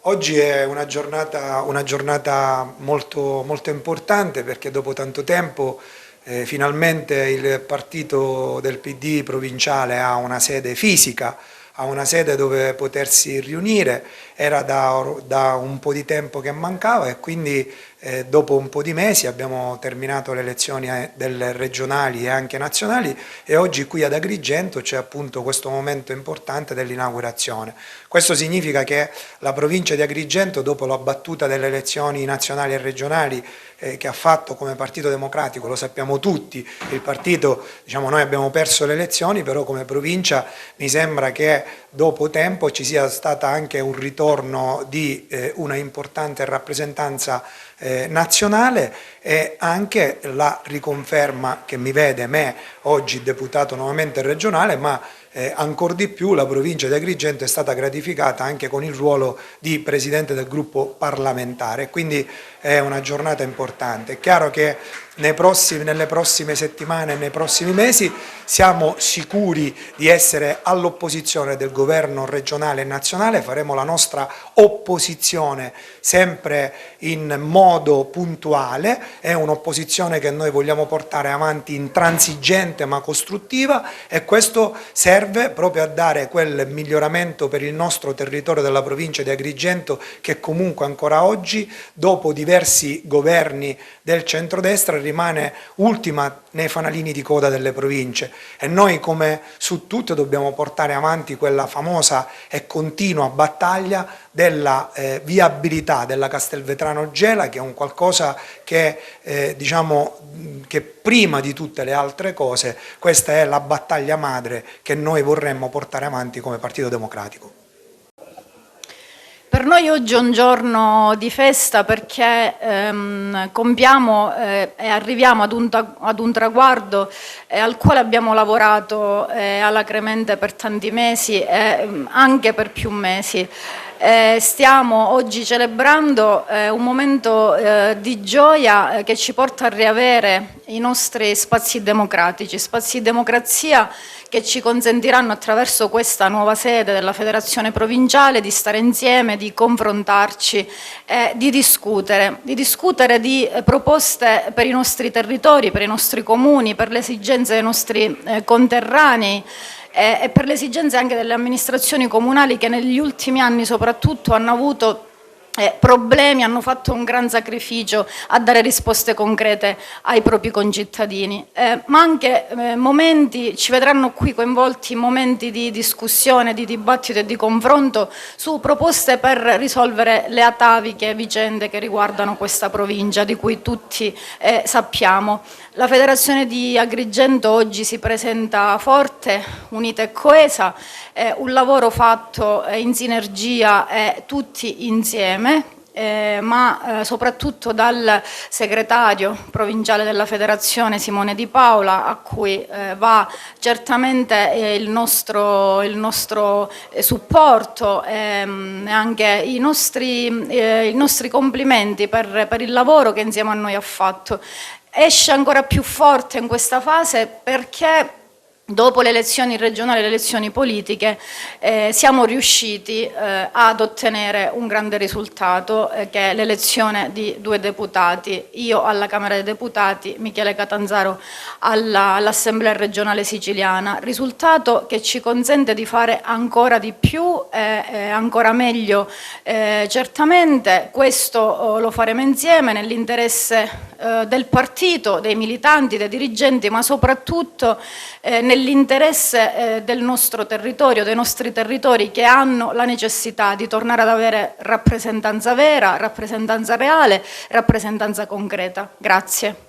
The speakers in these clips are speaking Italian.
Oggi è una giornata molto, molto importante perché dopo tanto tempo finalmente il partito del PD provinciale ha una sede fisica, ha una sede dove potersi riunire, era da un po' di tempo che mancava e quindi dopo un po' di mesi abbiamo terminato le elezioni delle regionali e anche nazionali e oggi qui ad Agrigento c'è appunto questo momento importante dell'inaugurazione. Questo significa che la provincia di Agrigento, dopo la battuta delle elezioni nazionali e regionali che ha fatto come Partito Democratico, lo sappiamo tutti, il partito, diciamo, noi abbiamo perso le elezioni, però come provincia mi sembra che dopo tempo ci sia stato anche un ritorno di una importante rappresentanza nazionale e anche la riconferma che mi vede me oggi deputato nuovamente regionale, ma ancor di più la provincia di Agrigento è stata gratificata anche con il ruolo di presidente del gruppo parlamentare, quindi è una giornata importante. È chiaro che nelle prossime settimane e nei prossimi mesi siamo sicuri di essere all'opposizione del governo regionale e nazionale, faremo la nostra opposizione sempre in modo puntuale, è un'opposizione che noi vogliamo portare avanti intransigente ma costruttiva e questo serve proprio a dare quel miglioramento per il nostro territorio della provincia di Agrigento che comunque ancora oggi, dopo diversi governi del centrodestra, rimane ultima nei fanalini di coda delle province e noi come su tutte dobbiamo portare avanti quella famosa e continua battaglia della viabilità della Castelvetrano Gela, che è un qualcosa che diciamo che prima di tutte le altre cose questa è la battaglia madre che noi vorremmo portare avanti come Partito Democratico. Per noi oggi è un giorno di festa perché compiamo e arriviamo ad un traguardo al quale abbiamo lavorato alacremente per tanti mesi e anche per più mesi. Stiamo oggi celebrando un momento di gioia che ci porta a riavere i nostri spazi democratici, spazi di democrazia che ci consentiranno attraverso questa nuova sede della Federazione Provinciale di stare insieme, di confrontarci, di discutere di proposte per i nostri territori, per i nostri comuni, per le esigenze dei nostri conterranei e per le esigenze anche delle amministrazioni comunali che negli ultimi anni soprattutto hanno avuto problemi, hanno fatto un gran sacrificio a dare risposte concrete ai propri concittadini, ma anche momenti, ci vedranno qui coinvolti momenti di discussione, di dibattito e di confronto su proposte per risolvere le ataviche vicende che riguardano questa provincia di cui tutti sappiamo. La Federazione di Agrigento oggi si presenta forte, unita e coesa, un lavoro fatto in sinergia tutti insieme, ma soprattutto dal segretario provinciale della Federazione Simone Di Paola, a cui va certamente il nostro supporto e anche i nostri complimenti per il lavoro che insieme a noi ha fatto. Esce ancora più forte in questa fase perché dopo le elezioni regionali e le elezioni politiche siamo riusciti ad ottenere un grande risultato che è l'elezione di 2 deputati, io alla Camera dei Deputati, Michele Catanzaro all'Assemblea regionale siciliana, risultato che ci consente di fare ancora di più e ancora meglio. Certamente questo lo faremo insieme nell'interesse del partito, dei militanti, dei dirigenti, ma soprattutto nell'interesse del nostro territorio, dei nostri territori che hanno la necessità di tornare ad avere rappresentanza vera, rappresentanza reale, rappresentanza concreta. Grazie.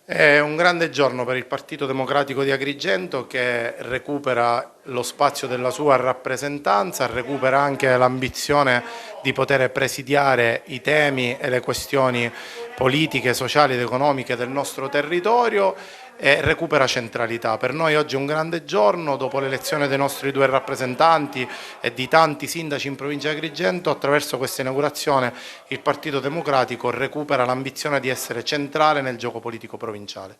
È un grande giorno per il Partito Democratico di Agrigento che recupera lo spazio della sua rappresentanza, recupera anche l'ambizione di poter presidiare i temi e le questioni politiche, sociali ed economiche del nostro territorio e recupera centralità. Per noi oggi è un grande giorno, dopo l'elezione dei nostri 2 rappresentanti e di tanti sindaci in provincia di Agrigento, attraverso questa inaugurazione il Partito Democratico recupera l'ambizione di essere centrale nel gioco politico provinciale.